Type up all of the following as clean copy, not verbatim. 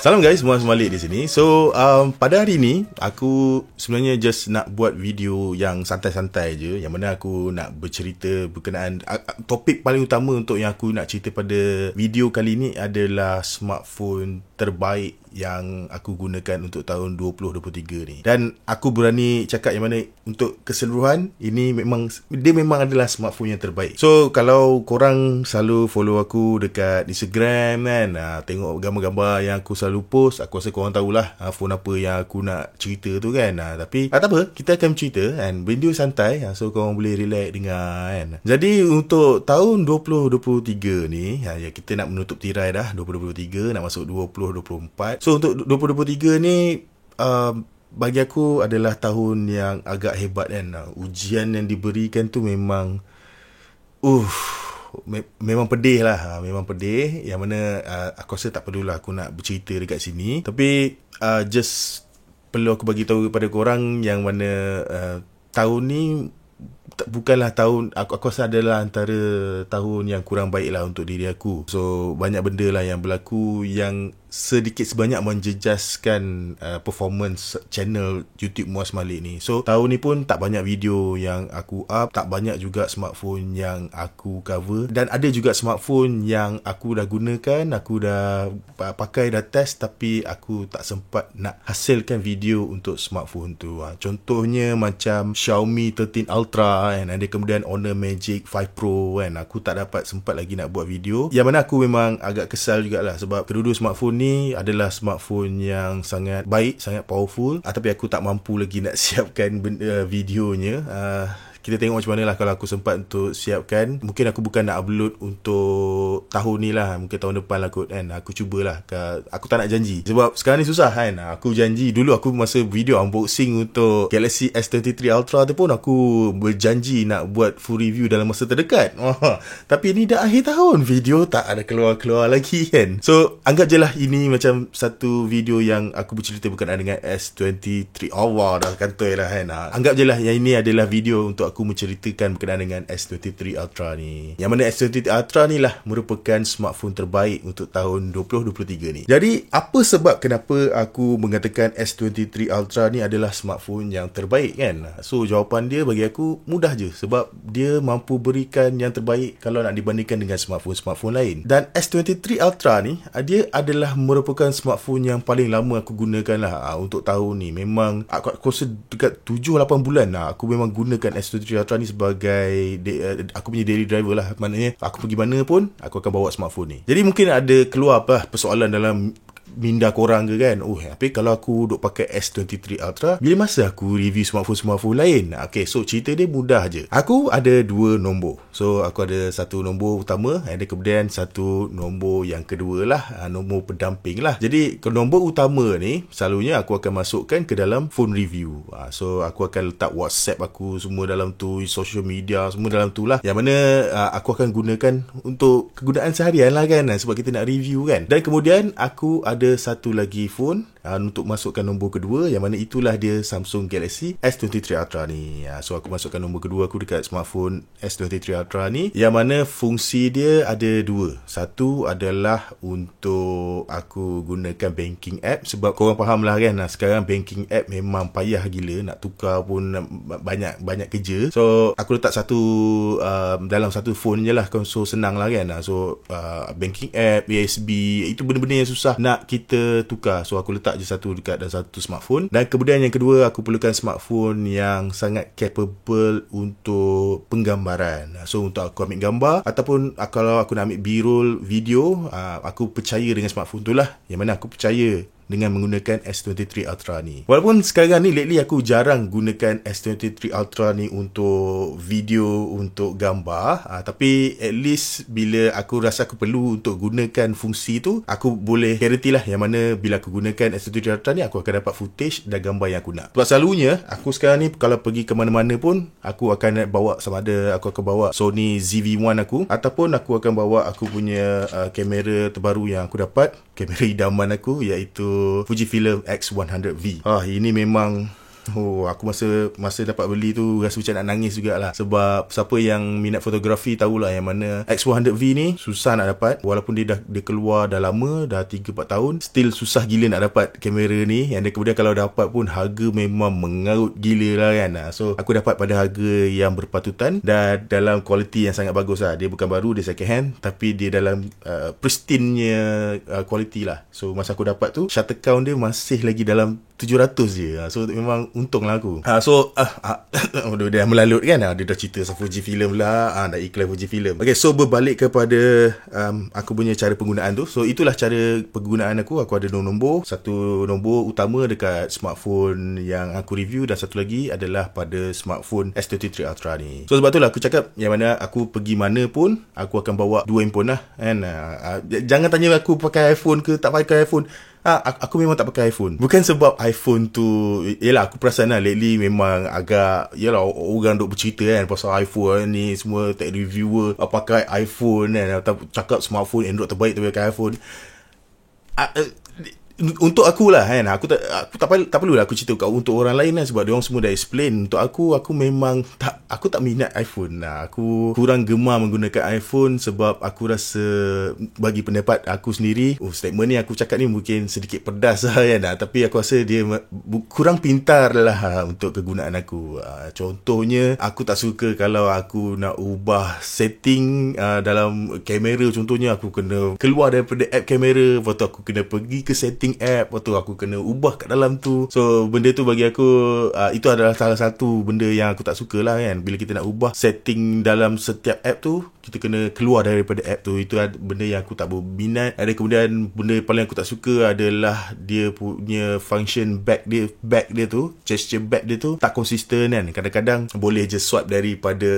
Salam guys, Muaz Malik di sini. So, pada hari ni aku sebenarnya just nak buat video yang santai-santai je, yang mana aku nak bercerita berkenaan topik paling utama untuk yang aku nak cerita pada video kali ni adalah smartphone terbaik yang aku gunakan untuk tahun 2023 ni. Dan aku berani cakap yang mana untuk keseluruhan ini memang adalah smartphone yang terbaik. So kalau korang selalu follow aku dekat Instagram kan, tengok gambar-gambar yang aku selalu post, aku rasa korang tahulah phone apa yang aku nak cerita tu kan. Tapi tak apa, kita akan cerita kan, video santai, so korang boleh relax dengar kan. Jadi untuk tahun 2023 ni, kita nak menutup tirai dah 2023, nak masuk 2024. So untuk 2023 ni bagi aku adalah tahun yang agak hebat kan. Ujian yang diberikan tu memang memang pedih lah. Memang pedih, yang mana aku rasa tak perlulah aku nak bercerita dekat sini. Tapi just perlu aku bagi tahu kepada korang yang mana tahun ni bukanlah tahun, aku rasa adalah antara tahun yang kurang baik lah untuk diri aku. So banyak benda lah yang berlaku yang sedikit sebanyak menjejaskan performance channel YouTube Muaz Malik ni. So tahun ni pun tak banyak video yang aku up, tak banyak juga smartphone yang aku cover, dan ada juga smartphone yang aku dah gunakan, aku dah pakai, dah test, tapi aku tak sempat nak hasilkan video untuk smartphone tu. Contohnya macam Xiaomi 13 Ultra kan, ada kemudian Honor Magic 5 Pro kan, aku tak dapat sempat lagi nak buat video, yang mana aku memang agak kesal jugalah sebab kedua-dua smartphone ni adalah smartphone yang sangat baik, sangat powerful, tapi aku tak mampu lagi nak siapkan videonya. Kita tengok macam mana lah kalau aku sempat untuk siapkan. Mungkin aku bukan nak upload untuk tahun ni lah, mungkin tahun depan lah kot kan. Aku cubalah, aku tak nak janji sebab sekarang ni susah kan. Aku janji dulu, aku masa video unboxing untuk Galaxy S23 Ultra tu pun aku berjanji nak buat full review dalam masa terdekat. Tapi ni dah akhir tahun, video tak ada keluar-keluar lagi kan. So anggap je lah ini macam satu video yang aku bercerita berkenaan dengan S23. Allah, dah kantoi lah kan. Anggap je lah yang ini adalah video untuk aku menceritakan berkenaan dengan S23 Ultra ni, yang mana S23 Ultra ni lah merupakan smartphone terbaik untuk tahun 2023 ni. Jadi apa sebab kenapa aku mengatakan S23 Ultra ni adalah smartphone yang terbaik kan? So jawapan dia bagi aku mudah je, sebab dia mampu berikan yang terbaik kalau nak dibandingkan dengan smartphone-smartphone lain. Dan S23 Ultra ni dia adalah merupakan smartphone yang paling lama aku gunakan lah untuk tahun ni. Memang aku rasa dekat 7-8 bulan lah aku memang gunakan S23 Ultra ni sebagai aku punya daily driver lah. Maknanya aku pergi mana pun aku akan bawa smartphone ni. Jadi mungkin ada keluar apa persoalan dalam minda korang ke kan, tapi kalau aku duk pakai S23 Ultra, bila masa aku review smartphone lain? Okay, so cerita dia mudah je. Aku ada dua nombor. So aku ada satu nombor utama, ada kemudian satu nombor yang kedua lah, nombor pendamping lah. Jadi nombor utama ni selalunya aku akan masukkan ke dalam phone review. So aku akan letak WhatsApp aku semua dalam tu, social media semua dalam tu lah, yang mana aku akan gunakan untuk kegunaan seharian lah kan, sebab kita nak review kan. Dan kemudian aku ada satu lagi phone untuk masukkan nombor kedua, yang mana itulah dia Samsung Galaxy S23 Ultra ni. So aku masukkan nombor kedua aku dekat smartphone S23 Ultra ni, yang mana fungsi dia ada dua. Satu adalah untuk aku gunakan banking app, sebab korang faham lah kan, sekarang banking app memang payah gila, nak tukar pun banyak kerja. So aku letak satu dalam satu phone je lah, so senang lah kan. So banking app, USB, itu benda-benda yang susah nak kita tukar. So aku letak je satu dekat dalam satu smartphone. Dan kemudian yang kedua, aku perlukan smartphone yang sangat capable untuk penggambaran. So untuk aku ambil gambar, ataupun kalau aku nak ambil B-roll video, aku percaya dengan smartphone tu lah, yang mana aku percaya dengan menggunakan S23 Ultra ni. Walaupun sekarang ni lately aku jarang gunakan S23 Ultra ni untuk video, untuk gambar, tapi at least bila aku rasa aku perlu untuk gunakan fungsi tu, aku boleh guarantee lah yang mana bila aku gunakan S23 Ultra ni, aku akan dapat footage dan gambar yang aku nak. Sebab selalunya aku sekarang ni kalau pergi ke mana-mana pun, aku akan bawa, sama ada aku akan bawa Sony ZV-1 aku, ataupun aku akan bawa aku punya kamera terbaru yang aku dapat, kamera idaman aku, iaitu Fujifilm X100V. Ini memang Aku masa dapat beli tu rasa macam nak nangis jugalah. Sebab siapa yang minat fotografi tahulah yang mana X100V ni susah nak dapat. Walaupun dia keluar dah lama, dah 3-4 tahun, still susah gila nak dapat kamera ni. Yang dia kemudian kalau dapat pun harga memang mengarut gila lah kan. So aku dapat pada harga yang berpatutan dan dalam kualiti yang sangat bagus lah. Dia bukan baru, dia second hand, tapi dia dalam pristinenya kualiti lah. So masa aku dapat tu, shutter count dia masih lagi dalam 700 je. So memang untung lah aku. Dia melalut kan. Dia dah cerita pasal Fujifilm lah, dah iklan Fujifilm. Okay, so berbalik kepada aku punya cara penggunaan tu. So itulah cara penggunaan aku. Aku ada 2 nombor. Satu nombor utama dekat smartphone yang aku review, dan satu lagi adalah pada smartphone S23 Ultra ni. So sebab tu lah aku cakap yang mana aku pergi mana pun aku akan bawa 2 handphone lah kan. Jangan tanya aku pakai iPhone ke tak pakai iPhone. Aku memang tak pakai iPhone. Bukan sebab iPhone tu, yelah aku perasan lah lately memang agak, yelah orang duk bercerita kan pasal iPhone ni, semua tech reviewer pakai iPhone kan, atau cakap smartphone Android terbaik tapi pakai iPhone. Untuk aku lah kan, aku tak perlulah aku cerita untuk orang lain lah, sebab diorang semua dah explain. Untuk aku memang aku tak minat iPhone lah. Aku kurang gemar menggunakan iPhone sebab aku rasa, bagi pendapat aku sendiri, statement ni aku cakap ni mungkin sedikit pedas lah kan, tapi aku rasa dia kurang pintar lah untuk kegunaan aku. Contohnya, aku tak suka kalau aku nak ubah setting dalam kamera. Contohnya aku kena keluar daripada app kamera, lepas tu aku kena pergi ke setting app, lepas tu aku kena ubah kat dalam tu. So benda tu bagi aku, itu adalah salah satu benda yang aku tak suka lah kan. Bila kita nak ubah setting dalam setiap app tu, kita kena keluar daripada app tu. Itu benda yang aku tak berminat. Ada kemudian benda paling aku tak suka adalah dia punya function back dia tu, gesture back dia tu tak konsisten kan. Kadang-kadang boleh je swipe daripada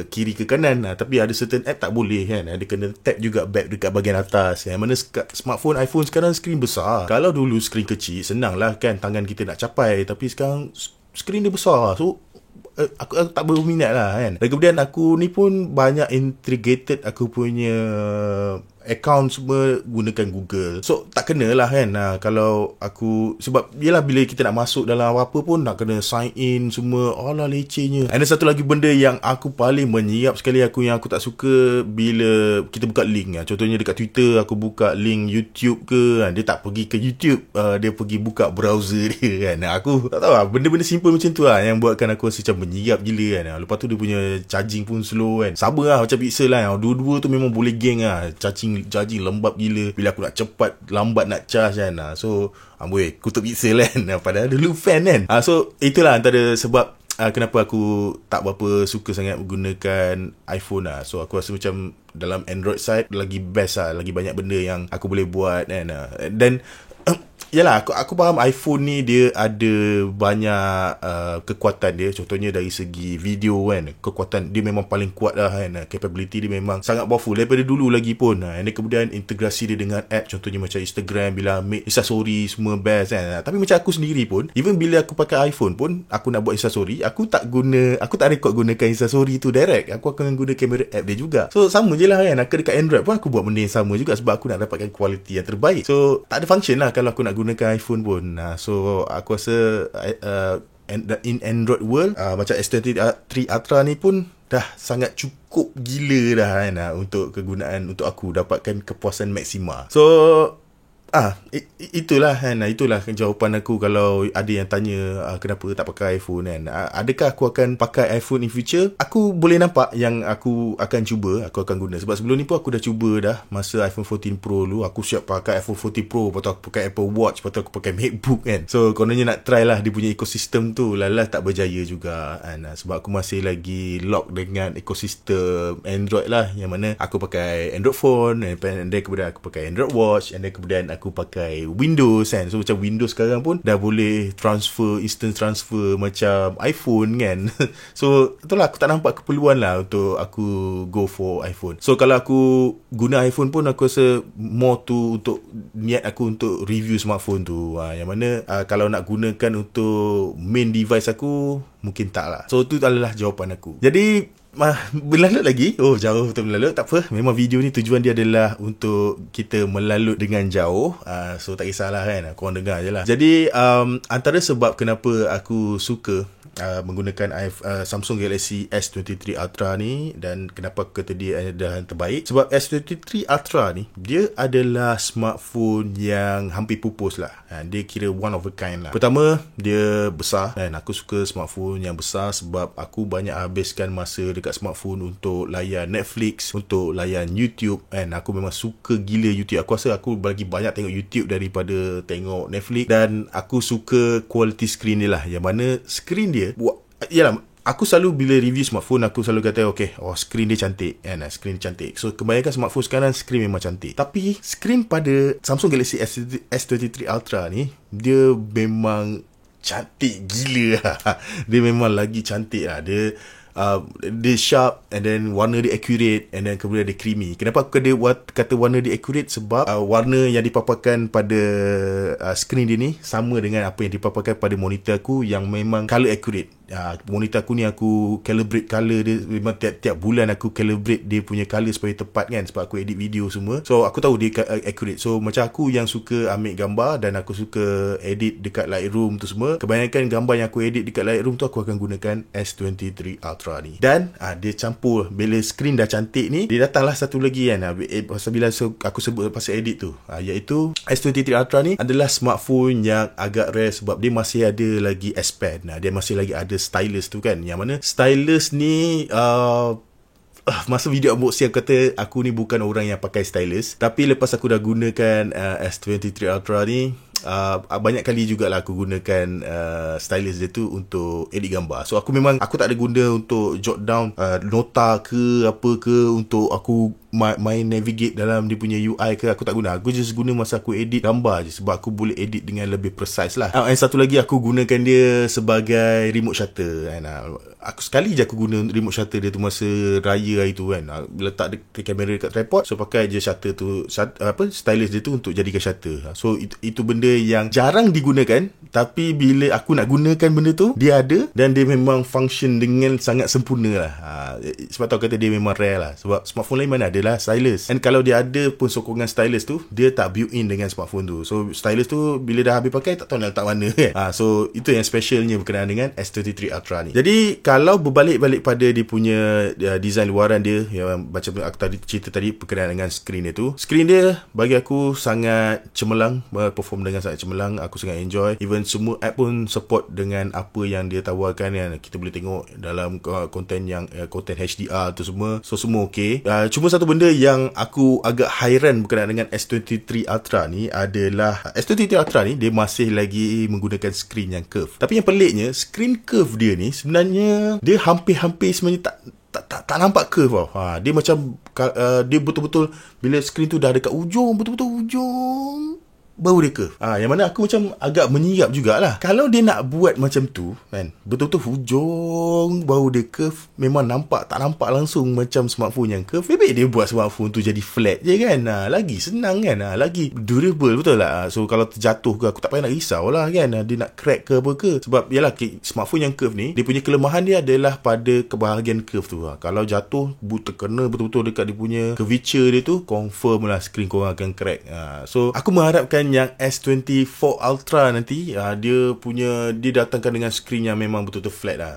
kiri ke kanan, tapi ada certain app tak boleh kan. Dia kena tap juga back dekat bahagian atas. Yang mana smartphone iPhone sekarang skrin besar. Kalau dulu skrin kecil, senang lah kan, tangan kita nak capai. Tapi sekarang skrin dia besar. So aku tak berminat lah kan. Dan kemudian aku ni pun banyak integrated aku punya account semua gunakan Google. So tak kena lah kan. Kalau aku, sebab yelah bila kita nak masuk dalam apa pun nak kena sign in semua. Alah lecehnya. Ada satu lagi benda yang aku paling menyiap sekali yang aku tak suka bila kita buka link. Contohnya dekat Twitter aku buka link YouTube ke, dia tak pergi ke YouTube, dia pergi buka browser dia kan. Aku tak tahu lah, benda-benda simple macam tu lah yang buatkan aku rasa macam menyiap gila kan. Lepas tu dia punya charging pun slow kan. Sama lah macam Pixel lah. Dua-dua tu memang boleh geng lah. Charging lembat gila. Bila aku nak cepat, lambat nak charge kan. So kutuk Pixel kan. Padahal dulu fan kan. So itulah antara sebab kenapa aku tak berapa suka sangat menggunakan iPhone lah. So aku rasa macam dalam Android side lagi best lah. Lagi banyak benda yang aku boleh buat kan. Dan yalah, aku faham iPhone ni dia ada banyak kekuatan dia. Contohnya dari segi video kan, kekuatan dia memang paling kuat lah kan. Capability dia memang sangat powerful daripada dulu lagi pun. Dan kemudian integrasi dia dengan app, contohnya macam Instagram, bila ambil instastory semua best kan. Tapi macam aku sendiri pun, even bila aku pakai iPhone pun, aku nak buat instastory, aku tak record gunakan instastory tu direct. Aku akan guna kamera app dia juga. So sama je lah kan. Aku dekat Android pun aku buat benda yang sama juga, sebab aku nak dapatkan kualiti yang terbaik. So tak ada function lah kalau aku nak gunakan iPhone pun. So aku rasa in Android world, macam S23 Ultra ni pun dah sangat cukup gila dah kan, untuk kegunaan, untuk aku dapatkan kepuasan maksima. So itulah kan. Itulah jawapan aku kalau ada yang tanya kenapa tak pakai iPhone kan. Adakah aku akan pakai iPhone in future? Aku boleh nampak yang aku akan cuba, aku akan guna. Sebab sebelum ni pun aku dah cuba dah. Masa iPhone 14 Pro dulu, aku siap pakai iPhone 14 Pro, lepas tu aku pakai Apple Watch, lepas tu aku pakai MacBook kan. So kononnya nak try lah dia punya ekosistem tu. Lalas tak berjaya juga kan. Sebab aku masih lagi lock dengan ekosistem Android lah, yang mana aku pakai Android phone, and then kemudian aku pakai Android Watch, and then kemudian aku pakai Windows kan. So macam Windows sekarang pun dah boleh instant transfer macam iPhone kan. So itulah, aku tak nampak keperluan lah untuk aku go for iPhone. So kalau aku guna iPhone pun, aku rasa more tu untuk niat aku untuk review smartphone tu. Yang mana kalau nak gunakan untuk main device aku, mungkin tak lah. So itu adalah jawapan aku. Jadi Berlalut lagi. Oh, jauh betul berlalut. Tak apa. Memang video ni tujuan dia adalah untuk kita melalut dengan jauh. So tak kisahlah kan. Korang dengar je lah. Jadi antara sebab kenapa aku suka menggunakan Samsung Galaxy S23 Ultra ni, dan kenapa aku kata dia adalah yang terbaik, sebab S23 Ultra ni dia adalah smartphone yang hampir pupus lah. Dia kira one of a kind lah. Pertama, dia besar, dan aku suka smartphone yang besar sebab aku banyak habiskan masa dekat smartphone untuk layan Netflix, untuk layan YouTube, and aku memang suka gila YouTube. Aku rasa aku lagi banyak tengok YouTube daripada tengok Netflix, dan aku suka quality screen dia lah, yang mana screen dia yalah, aku selalu bila review smartphone, aku selalu kata screen dia cantik kan, screen dia cantik. So kebanyakan smartphone sekarang screen memang cantik, tapi screen pada Samsung Galaxy S23 Ultra ni dia memang cantik gila. Dia memang lagi cantik lah. Dia sharp, and then warna dia accurate, and then kemudian dia creamy. Kenapa aku kata warna dia accurate? Sebab warna yang dipaparkan pada screen dia ni sama dengan apa yang dipaparkan pada monitor aku yang memang color accurate. Monitor aku ni aku calibrate color dia, memang tiap-tiap bulan aku calibrate dia punya color supaya tepat kan, sebab aku edit video semua. So aku tahu dia accurate. So macam aku yang suka ambil gambar dan aku suka edit dekat Lightroom tu semua, kebanyakan gambar yang aku edit dekat Lightroom tu aku akan gunakan S23 Ultra ni. Dan dia campur, bila screen dah cantik ni, dia datanglah satu lagi kan, pasal bila aku sebut pasal edit tu, iaitu S23 Ultra ni adalah smartphone yang agak rare sebab dia masih ada lagi S Pen. Dia masih lagi ada stylus tu kan, yang mana stylus ni masa video unboxing aku kata aku ni bukan orang yang pakai stylus, tapi lepas aku dah gunakan S23 Ultra ni, banyak kali jugalah aku gunakan stylus dia tu untuk edit gambar. So aku tak ada guna untuk jot down nota ke apa ke, untuk aku main navigate dalam dia punya UI ke, aku tak guna. Aku just guna masa aku edit gambar je, sebab aku boleh edit dengan lebih precise lah. And satu lagi, aku gunakan dia sebagai remote shutter kan. Aku sekali je aku guna remote shutter dia tu masa raya hari tu kan. Letak kamera dekat tripod, so pakai je shutter tu, stylus dia tu untuk jadikan shutter. So itu benda yang jarang digunakan, tapi bila aku nak gunakan benda tu, dia ada, dan dia memang function dengan sangat sempurna lah. Sebab tu aku kata dia memang rare lah, sebab smartphone lain mana adalah stylus, and kalau dia ada pun sokongan stylus tu, dia tak built in dengan smartphone tu. So stylus tu bila dah habis pakai, tak tahu nak letak mana kan. So itu yang specialnya berkenaan dengan S23 Ultra ni. Jadi kalau berbalik-balik pada dia punya design luaran dia, yang macam aku tadi cerita tadi berkenaan dengan screen dia tu, screen dia bagi aku sangat cemerlang, perform dengan sangat cemerlang. Aku sangat enjoy. Even semua app pun support dengan apa yang dia tawarkan kan. Kita boleh tengok dalam konten yang konten HDR tu semua. So semua okey. Cuma satu benda yang aku agak hairan berkenaan dengan S23 Ultra ni adalah S23 Ultra ni dia masih lagi menggunakan screen yang curve. Tapi yang peliknya, screen curve dia ni sebenarnya dia hampir-hampir sebenarnya tak nampak curve tau. Dia macam dia betul-betul bila screen tu dah dekat ujung, betul-betul ujung, baru dia curve. Yang mana aku macam agak menyirap jugalah. Kalau dia nak buat macam tu kan, betul-betul hujung baru dia curve, memang tak nampak langsung macam smartphone yang curve. Lebih dia buat smartphone tu jadi flat je kan. Lagi senang kan, lagi durable, betul lah. So kalau terjatuh ke, aku tak payah nak risau lah kan, dia nak crack ke apa ke. Sebab yalah, smartphone yang curve ni, dia punya kelemahan dia adalah pada kebahagian curve tu. Kalau jatuh terkena betul-betul dekat dia punya curvature dia tu, confirm lah screen korang akan crack. So aku mengharapkan yang S24 Ultra nanti dia datangkan dengan screen yang memang betul-betul flat lah.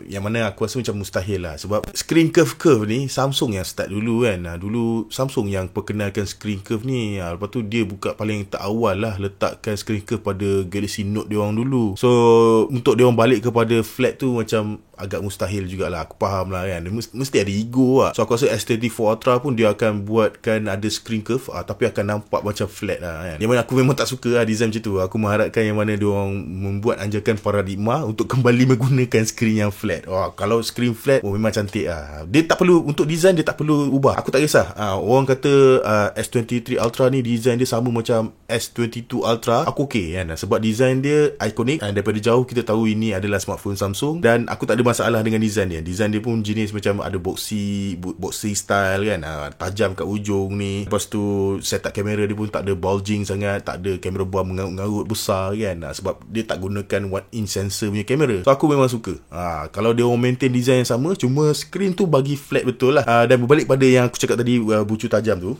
Yang mana aku rasa macam mustahil lah, sebab screen curve ni Samsung yang start dulu kan. Dulu Samsung yang perkenalkan screen curve ni. Lepas tu dia buka paling tak awal lah, letakkan screen curve pada Galaxy Note dia orang dulu. So untuk dia orang balik kepada flat tu macam agak mustahil jugalah. Aku faham lah kan, dia mesti ada ego lah. So aku rasa S24 Ultra pun dia akan buatkan ada screen curve, tapi akan nampak macam flat lah kan. Yang mana aku memang tak suka lah design macam tu. Aku mengharapkan yang mana dia orang membuat anjakan paradigma untuk kembali menggunakan screen yang flat. Kalau screen flat memang cantik lah. Dia tak perlu, untuk design dia tak perlu ubah. Aku tak kisah orang kata S23 Ultra ni design dia sama macam S22 Ultra, aku okey kan, sebab design dia ikonik, daripada jauh kita tahu ini adalah smartphone Samsung, dan aku tak ada masalah dengan design dia. Design dia pun jenis macam ada boxy style kan, tajam kat ujung ni. Lepas tu setup kamera dia pun tak ada bulging sangat, tak ada kamera buah mengarut besar kan, sebab dia tak gunakan 1-inch sensor punya kamera. So aku memang suka. Kalau dia orang maintain design yang sama, cuma screen tu bagi flat betul lah. Dan berbalik pada yang aku cakap tadi, bucu tajam tu,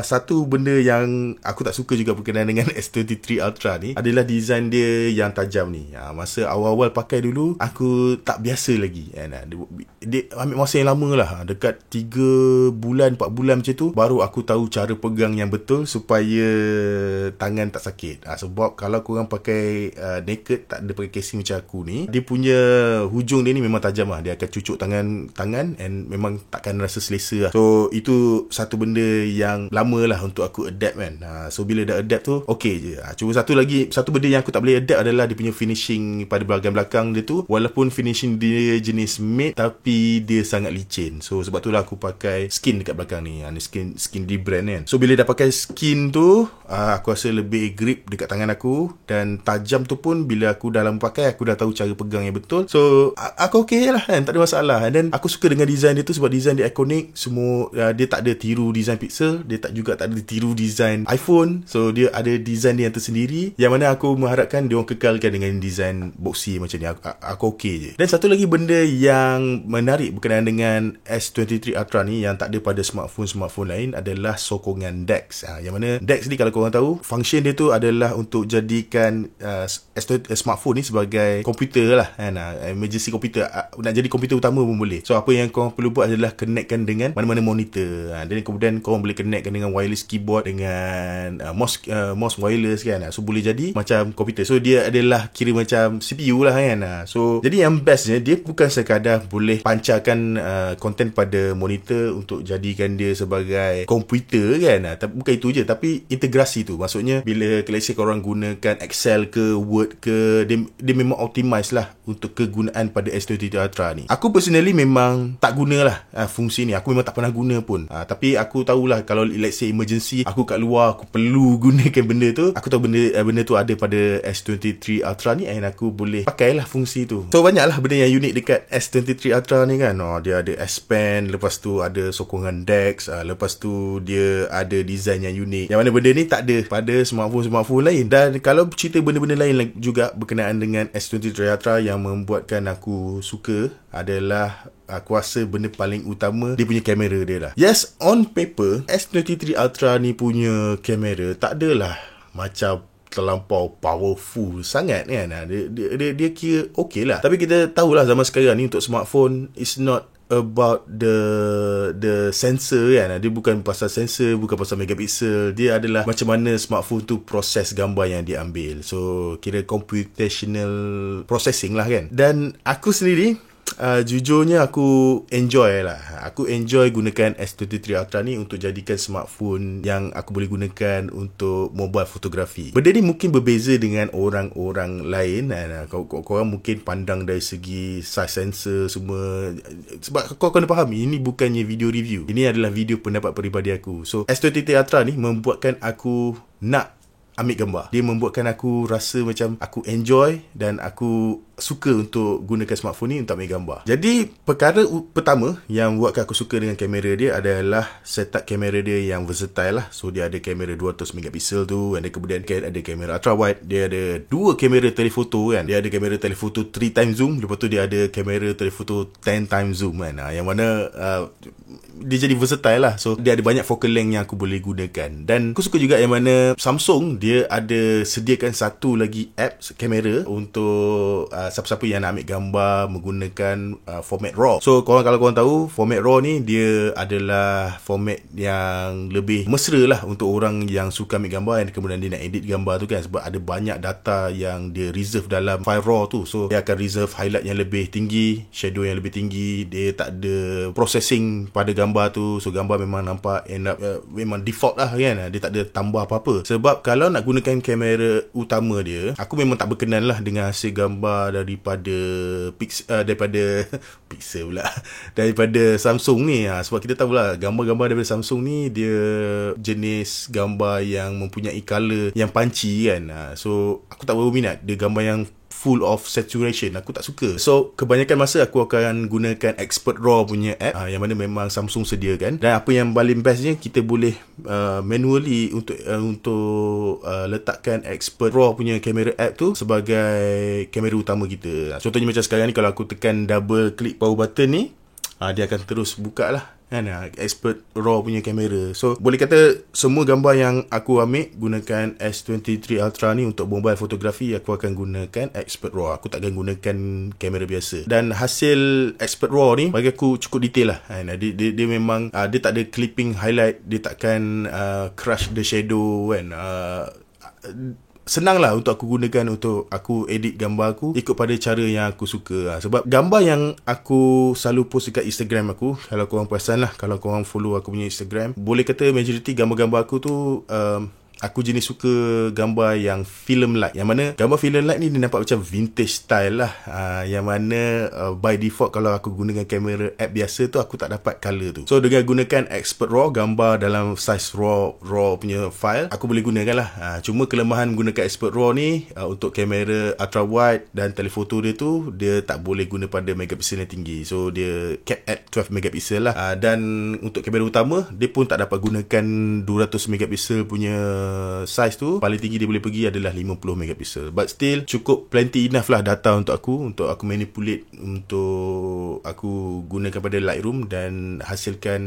satu benda yang aku tak suka juga berkenaan dengan S23 Ultra ni adalah design dia yang tajam ni. Masa awal-awal pakai dulu, aku tak biasa lagi kan. Dia ambil masa yang lama lah, dekat 3 bulan 4 bulan macam tu, baru aku tahu cara pegang yang betul supaya tangan tak sakit. Sebab kalau korang pakai naked, tak ada pakai casing macam aku ni, dia punya hujung dia ni memang tajam lah. Dia akan cucuk tangan and memang takkan rasa selesa lah. So itu satu benda yang lama lah untuk aku adapt kan. So bila dah adapt tu okay je. Cuma satu benda yang aku tak boleh adapt adalah dia punya finishing pada bahagian belakang dia tu. Walaupun finishing dia jenis matte, tapi dia sangat licin. So sebab tu lah aku pakai skin dekat belakang ni. Skin di brand kan. So bila dah pakai skin tu, aku rasa lebih grip dekat tangan aku, dan tajam tu pun bila aku dah lama pakai, aku dah tahu cara pegang yang betul. So aku okay lah kan, tak ada masalah. Dan aku suka dengan design dia tu sebab design dia ikonik. Semua dia tak ada tiru design Pixel, dia tak ada tiru design iPhone. So dia ada design dia yang tersendiri, yang mana aku mengharapkan dia orang kekalkan dengan design boxy macam ni. Aku okay je. Dan satu lagi benda yang menarik berkenaan dengan S23 Ultra ni yang tak ada pada smartphone lain adalah sokongan DeX. Yang mana DeX ni, kalau korang tahu, function dia tu adalah untuk jadikan smartphone ni sebagai komputer lah kan, emergency komputer. Nak jadi komputer utama pun boleh. So apa yang korang perlu buat adalah connectkan dengan mana-mana monitor, dan kemudian korang boleh connectkan dengan wireless keyboard, dengan mouse wireless kan. So boleh jadi macam komputer. So dia adalah kira macam CPU lah kan. So jadi yang bestnya, dia bukan sekadar boleh pancarkan konten pada monitor untuk jadikan dia sebagai komputer kan. Bukan itu je, tapi integrasi tu. Maksudnya bila let's say korang gunakan Excel ke Word ke, dia memang optimize lah untuk kegunaan pada S23 Ultra ni. Aku personally memang tak gunalah fungsi ni. Aku memang tak pernah guna pun. Tapi aku tahulah kalau let's say emergency, aku kat luar, aku perlu gunakan benda tu. Aku tahu benda tu ada pada S23 Ultra ni, and aku boleh pakailah fungsi tu. So banyaklah benda yang unik dekat S23 Ultra ni kan. Dia ada S Pen, lepas tu ada sokongan DeX, lepas tu dia ada design yang unik, yang mana benda ni tak ada pada smartphone lain. Dan kalau cerita benda-benda lain juga berkenaan dengan S23 Ultra yang membuatkan aku suka adalah, aku rasa benda paling utama dia punya kamera dia lah. Yes, on paper S23 Ultra ni punya kamera tak adalah macam terlampau powerful sangat kan. Dia kira okey lah. Tapi kita tahulah zaman sekarang ni untuk smartphone, it's not about the sensor kan. Dia bukan pasal sensor, bukan pasal megapixel. Dia adalah macam mana smartphone tu proses gambar yang dia ambil. So kira computational processing lah kan. Dan aku sendiri, jujurnya aku enjoy lah. Aku enjoy gunakan S23 Ultra ni untuk jadikan smartphone yang aku boleh gunakan untuk mobile fotografi. Benda ni mungkin berbeza dengan orang-orang lain. Korang mungkin pandang dari segi size sensor semua. Sebab kau kena faham, ini bukannya video review. Ini adalah video pendapat peribadi aku. So S23 Ultra ni membuatkan aku nak ambil gambar. Dia membuatkan aku rasa macam aku enjoy dan aku suka untuk gunakan smartphone ni untuk ambil gambar. Jadi perkara pertama yang buatkan aku suka dengan kamera dia adalah setup kamera dia yang versatile lah. So dia ada kamera 200 megapiksel tu, dan kemudian ada kamera ultra wide, dia ada 2 kamera telefoto kan. Dia ada kamera telefoto 3 times zoom, lepas tu dia ada kamera telefoto 10 times zoom kan. Yang mana dia jadi versatile lah. So dia ada banyak focal length yang aku boleh gunakan. Dan aku suka juga yang mana Samsung dia ada sediakan satu lagi apps kamera untuk siapa-siapa yang nak ambil gambar menggunakan format RAW. So kalau korang tahu, format RAW ni dia adalah format yang lebih mesra lah untuk orang yang suka ambil gambar dan kemudian dia nak edit gambar tu kan. Sebab ada banyak data yang dia reserve dalam file RAW tu. So dia akan reserve highlight yang lebih tinggi, shadow yang lebih tinggi. Dia tak ada processing pada gambar tu. So gambar memang nampak memang default lah kan. Dia tak ada tambah apa-apa. Sebab kalau nak gunakan kamera utama dia, aku memang tak berkenan lah dengan hasil gambar daripada Pixel pula daripada Samsung ni. Sebab kita tahu lah gambar-gambar daripada Samsung ni dia jenis gambar yang mempunyai color yang punchy kan. So aku tak berminat dia gambar yang full of saturation. Aku tak suka. So kebanyakan masa aku akan gunakan Expert RAW punya app, yang mana memang Samsung sediakan. Dan apa yang paling bestnya, kita boleh manually untuk letakkan Expert RAW punya kamera app tu sebagai kamera utama kita. Contohnya macam sekarang ni, kalau aku tekan double click power button ni, dia akan terus buka lah kan, Expert RAW punya kamera. So boleh kata semua gambar yang aku ambil gunakan S23 Ultra ni untuk mobile fotografi, aku akan gunakan Expert RAW. Aku tak akan gunakan kamera biasa. Dan hasil Expert RAW ni bagi aku cukup detail lah kan. Dia memang dia tak ada clipping highlight, dia takkan crush the shadow kan. Senang lah untuk aku gunakan untuk aku edit gambar aku ikut pada cara yang aku suka. Sebab gambar yang aku selalu post dekat Instagram aku, kalau korang perasan lah, kalau korang follow aku punya Instagram, boleh kata majority gambar-gambar aku tu aku jenis suka gambar yang film light. Yang mana gambar film light ni dia nampak macam vintage style lah. Yang mana by default kalau aku gunakan kamera app biasa tu, aku tak dapat color tu. So dengan gunakan Expert RAW, gambar dalam size raw punya file, aku boleh gunakan lah. Cuma kelemahan gunakan Expert RAW ni, untuk kamera ultra wide dan telefoto dia tu, dia tak boleh guna pada megapixel yang tinggi. So dia cap at 12 megapixel lah. Dan untuk kamera utama, dia pun tak dapat gunakan 200 megapixel punya size tu. Paling tinggi dia boleh pergi adalah 50 megapixel. But still cukup plenty enough lah data untuk aku manipulate, untuk aku gunakan pada Lightroom dan hasilkan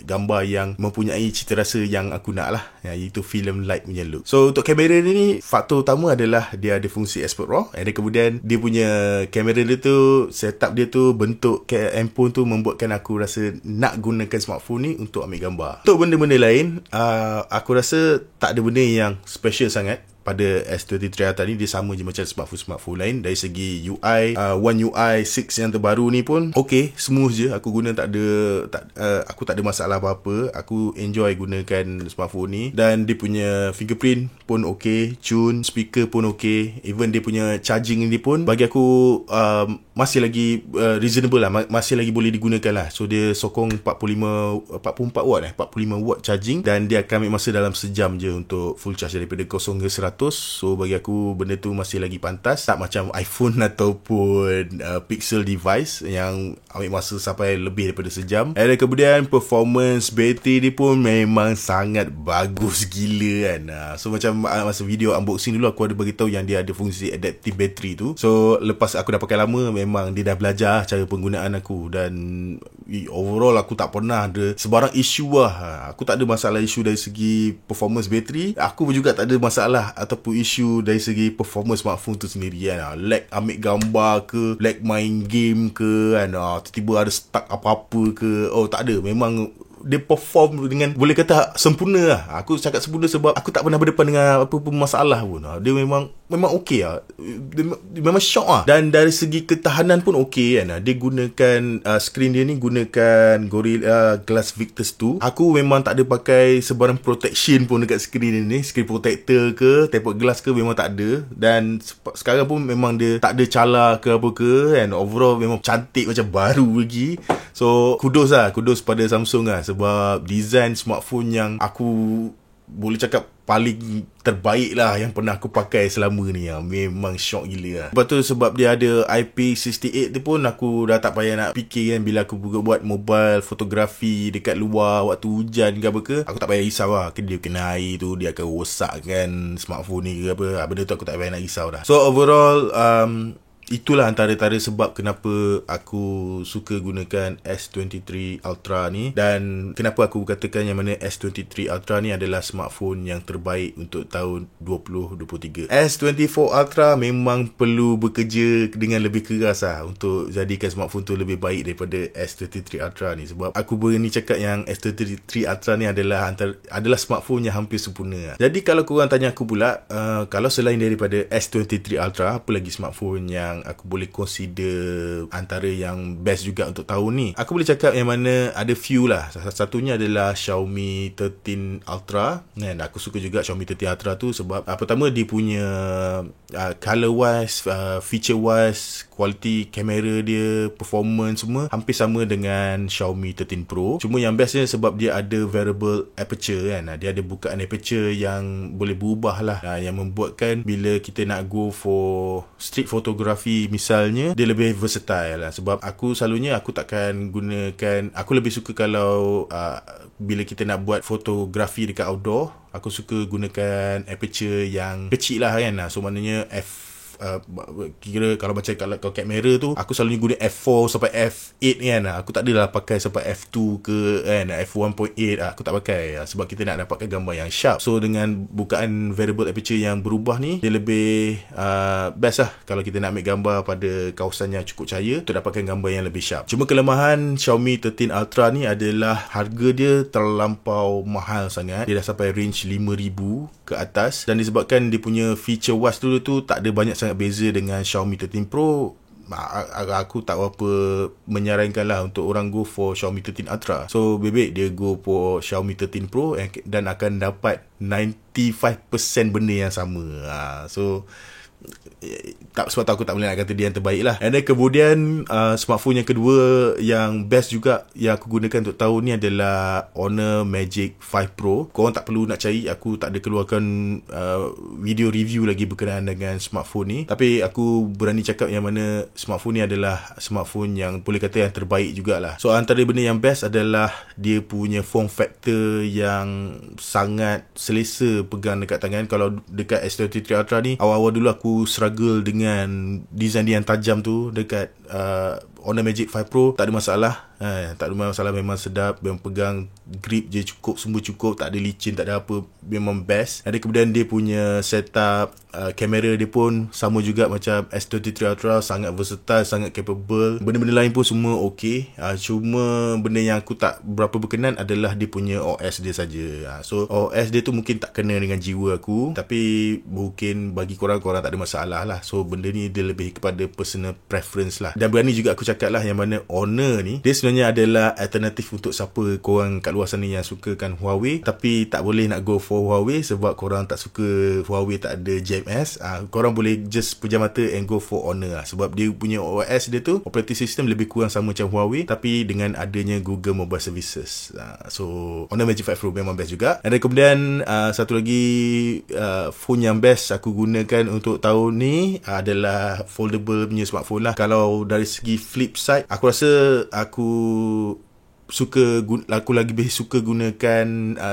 gambar yang mempunyai cita rasa yang aku nak lah, iaitu film light punya look. So untuk kamera ni, faktor utama adalah dia ada fungsi Expert RAW, dan kemudian dia punya kamera dia tu, setup dia tu, bentuk handphone tu membuatkan aku rasa nak gunakan smartphone ni untuk ambil gambar. Untuk benda-benda lain, aku rasa tak ada benda yang special sangat pada S23 Ultra ni. Dia sama je macam smartphone lain. Dari segi UI, One UI 6 yang terbaru ni pun okay, smooth je. Aku guna aku tak ada masalah apa-apa. Aku enjoy gunakan smartphone ni. Dan dia punya fingerprint pun okay, tune, speaker pun okay, even dia punya charging ni pun bagi aku masih lagi reasonable lah, masih lagi boleh digunakan lah. So dia sokong 44 watt 45 watt charging, dan dia akan ambil masa dalam sejam je untuk full charge daripada 0 ke 100. So bagi aku benda tu masih lagi pantas, tak macam iPhone ataupun Pixel device yang ambil masa sampai lebih daripada sejam. Dan kemudian performance bateri dia pun memang sangat bagus gila kan. So macam masa video unboxing dulu, aku ada beritahu yang dia ada fungsi adaptive battery tu. So lepas aku dah pakai lama, memang dia dah belajar cara penggunaan aku, dan overall aku tak pernah ada sebarang isu lah. Aku tak ada masalah isu dari segi performance bateri. Aku pun juga tak ada masalah ataupun isu dari segi performance smartphone tu sendiri kan. Lag ambil gambar ke, lag main game ke kan, tiba-tiba ada stuck apa-apa ke, tak ada. Memang dia perform dengan boleh kata sempurna lah. Aku cakap sempurna sebab aku tak pernah berdepan dengan apa-apa masalah pun. Dia memang okey lah. Dia memang shock lah. Dan dari segi ketahanan pun okey kan. Dia gunakan screen dia ni gunakan Gorilla Glass Victus 2. Aku memang tak ada pakai sebarang protection pun dekat screen ni. Screen protector ke, tempered glass ke, memang tak ada. Dan sekarang pun memang dia tak ada cala ke apa ke kan. Overall memang cantik macam baru lagi. So kudos pada Samsung lah, sebab design smartphone yang aku boleh cakap paling terbaik lah yang pernah aku pakai selama ni lah. Memang shock gila lah. Lepas tu sebab dia ada IP68 tu pun, aku dah tak payah nak fikir kan, bila aku buat mobile fotografi dekat luar waktu hujan ke apa ke, aku tak payah risau lah, dia kena air tu dia akan rosakkan smartphone ni ke apa. Benda tu aku tak payah nak risau dah. So overall itulah antara-antara sebab kenapa aku suka gunakan S23 Ultra ni, dan kenapa aku katakan yang mana S23 Ultra ni adalah smartphone yang terbaik untuk tahun 2023. S24 Ultra memang perlu bekerja dengan lebih keras lah untuk jadikan smartphone tu lebih baik daripada S23 Ultra ni. Sebab aku berani cakap yang S23 Ultra ni adalah smartphone yang hampir sempurna lah. Jadi kalau korang tanya aku pula, kalau selain daripada S23 Ultra, apa lagi smartphone yang yang aku boleh consider antara yang best juga untuk tahun ni. Aku boleh cakap yang mana ada few lah. Salah satunya adalah Xiaomi 13 Ultra. Dan aku suka juga Xiaomi 13 Ultra tu sebab pertama dia punya color wise, feature wise, kualiti kamera dia, performance semua hampir sama dengan Xiaomi 13 Pro. Cuma yang bestnya sebab dia ada variable aperture kan. Dia ada bukaan aperture yang boleh berubah lah, yang membuatkan bila kita nak go for street photography misalnya, dia lebih versatile lah. Sebab aku selalunya aku takkan gunakan, aku lebih suka kalau bila kita nak buat fotografi dekat outdoor, aku suka gunakan aperture yang kecil lah kan. So maknanya kira kalau macam kalau kamera tu aku selalunya guna f4 sampai f8 kan. Aku tak adalah pakai sampai f2 ke kan, f1.8 aku tak pakai sebab kita nak dapatkan gambar yang sharp. So dengan bukaan variable aperture yang berubah ni, dia lebih best lah kalau kita nak ambil gambar pada kawasan yang cukup cahaya untuk dapatkan gambar yang lebih sharp. Cuma kelemahan Xiaomi 13 Ultra ni adalah harga dia terlampau mahal sangat. Dia dah sampai range 5,000 ke atas, dan disebabkan dia punya feature wise dulu tu tak ada banyak sangat beza dengan Xiaomi 13 Pro. Aku tak berapa menyarankan lah untuk orang go for Xiaomi 13 Ultra. So bebek dia go for Xiaomi 13 Pro dan akan dapat 95% benda yang sama. So sebab tu aku tak boleh nak kata dia yang terbaik lah. And then kemudian smartphone yang kedua yang best juga yang aku gunakan untuk tahun ni adalah Honor Magic 5 Pro. Korang tak perlu nak cari, aku tak ada keluarkan video review lagi berkenaan dengan smartphone ni, tapi aku berani cakap yang mana smartphone ni adalah smartphone yang boleh kata yang terbaik jugalah. So antara benda yang best adalah dia punya form factor yang sangat selesa pegang dekat tangan. Kalau dekat S23 Ultra ni, awal-awal dulu aku struggle dengan design dia yang tajam tu. Dekat Honor Magic 5 Pro tak ada masalah. Tak ada masalah, memang sedap, memang pegang grip je cukup, semua cukup, tak ada licin, tak ada apa, memang best. Ada kemudian dia punya setup kamera dia pun sama juga macam S23 Ultra, sangat versatile, sangat capable. Benda-benda lain pun semua okey. Cuma benda yang aku tak berapa berkenan adalah dia punya OS dia saja. So OS dia tu mungkin tak kena dengan jiwa aku, tapi mungkin bagi korang tak ada masalah lah. So benda ni dia lebih kepada personal preference lah. Dan berani juga aku cakap lah yang mana Honor ni dia sebenarnya adalah alternatif untuk siapa korang kat luar sana yang sukakan Huawei tapi tak boleh nak go for Huawei sebab korang tak suka Huawei tak ada JMS. Korang boleh just pejam mata and go for Honor lah. Sebab dia punya OS dia tu, operating system, lebih kurang sama macam Huawei tapi dengan adanya Google Mobile Services. So Honor Magic 5 Pro memang best juga. Dan kemudian satu lagi phone yang best aku gunakan untuk tahun ni adalah foldable punya smartphone lah. Kalau dari segi flip side, aku rasa aku lebih suka gunakan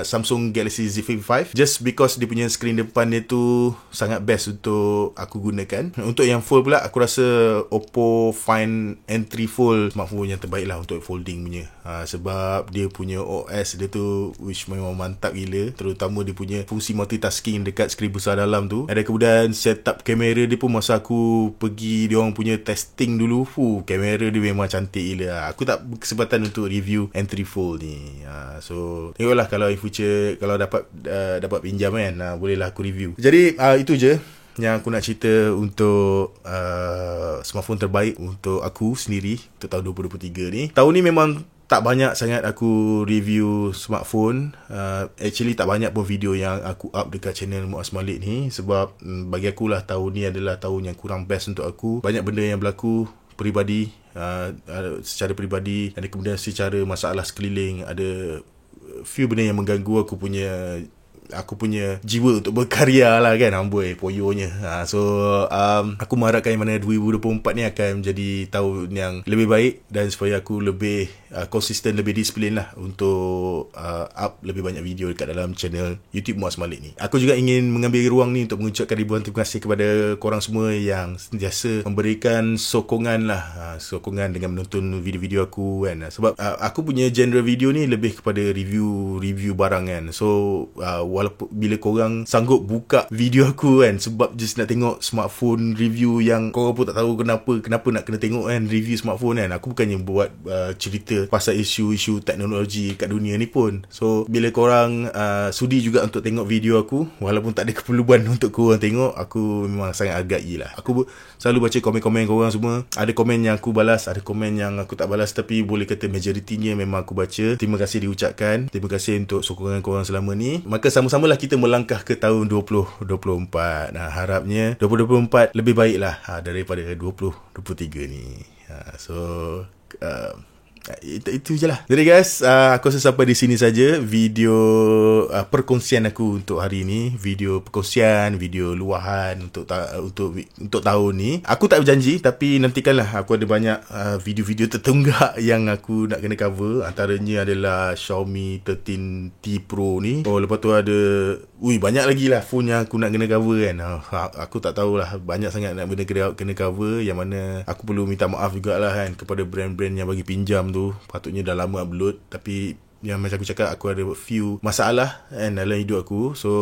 Samsung Galaxy Z Flip 5 just because dia punya screen depan dia tu sangat best untuk aku gunakan. Untuk yang fold pula, aku rasa Oppo Find N3 Fold smartphone yang terbaik lah untuk folding punya. Sebab dia punya OS dia tu which memang mantap gila, terutama dia punya fungsi multitasking dekat skrin besar dalam tu. Ada kemudian setup kamera dia pun, masa aku pergi dia orang punya testing dulu, kamera dia memang cantik gila. Aku tak berkesempatan untuk review N3 Fold ni. So tengoklah kalau in future kalau dapat pinjam kan, bolehlah aku review. Jadi itu je yang aku nak cerita untuk smartphone terbaik untuk aku sendiri untuk tahun 2023 ni. Tahun ni memang tak banyak sangat aku review smartphone. Actually tak banyak pun video yang aku up dekat channel Muaz Malik ni. Sebab bagi aku lah tahun ni adalah tahun yang kurang best untuk aku. Banyak benda yang berlaku peribadi, secara peribadi, dan kemudian secara masalah sekeliling. Ada few benda yang mengganggu aku punya jiwa untuk berkarya lah kan. Amboi poyonya. So aku mengharapkan yang mana 2024 ni akan menjadi tahun yang lebih baik, dan supaya aku lebih konsisten, lebih disiplin lah untuk up lebih banyak video dekat dalam channel YouTube Muaz Malik ni. Aku juga ingin mengambil ruang ni untuk mengucapkan ribuan terima kasih kepada korang semua yang sentiasa memberikan sokongan lah, sokongan dengan menonton video-video aku kan. Sebab aku punya genre video ni lebih kepada review barang kan. So walaupun bila korang sanggup buka video aku kan, sebab just nak tengok smartphone review yang korang pun tak tahu kenapa nak kena tengok kan review smartphone kan. Aku bukannya buat cerita pasal isu-isu teknologi kat dunia ni pun. So bila korang sudi juga untuk tengok video aku, walaupun tak ada keperluan untuk korang tengok, aku memang sangat hargai lah. Aku selalu baca komen-komen korang semua. Ada komen yang aku balas, ada komen yang aku tak balas, tapi boleh kata majoritinya memang aku baca. Terima kasih diucapkan. Terima kasih untuk sokongan korang selama ni. Maka sama-samalah kita melangkah ke tahun 2024. Harapnya 2024 lebih baik lah daripada 2023 ni. So itu je lah. Jadi guys, aku rasa sampai di sini saja video perkongsian aku untuk hari ni. Video perkongsian, video luahan untuk tahun ni. Aku tak berjanji, tapi nantikanlah aku ada banyak video-video tertunggak yang aku nak kena cover. Antaranya adalah Xiaomi 13T Pro ni. Lepas tu ada banyak lagi lah phone yang aku nak kena cover kan. Aku tak tahulah, banyak sangat nak benda kena cover, yang mana aku perlu minta maaf jugalah kan kepada brand-brand yang bagi pinjam tu. Patutnya dah lama upload, tapi yang macam aku cakap, aku ada few masalah kan dalam hidup aku. So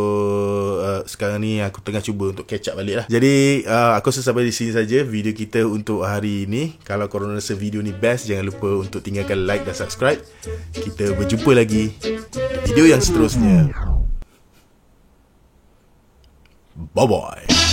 sekarang ni aku tengah cuba untuk catch up balik lah. Jadi aku rasa sampai di sini saja video kita untuk hari ni. Kalau korang rasa video ni best, jangan lupa untuk tinggalkan like dan subscribe. Kita berjumpa lagi di video yang seterusnya. Bye bye.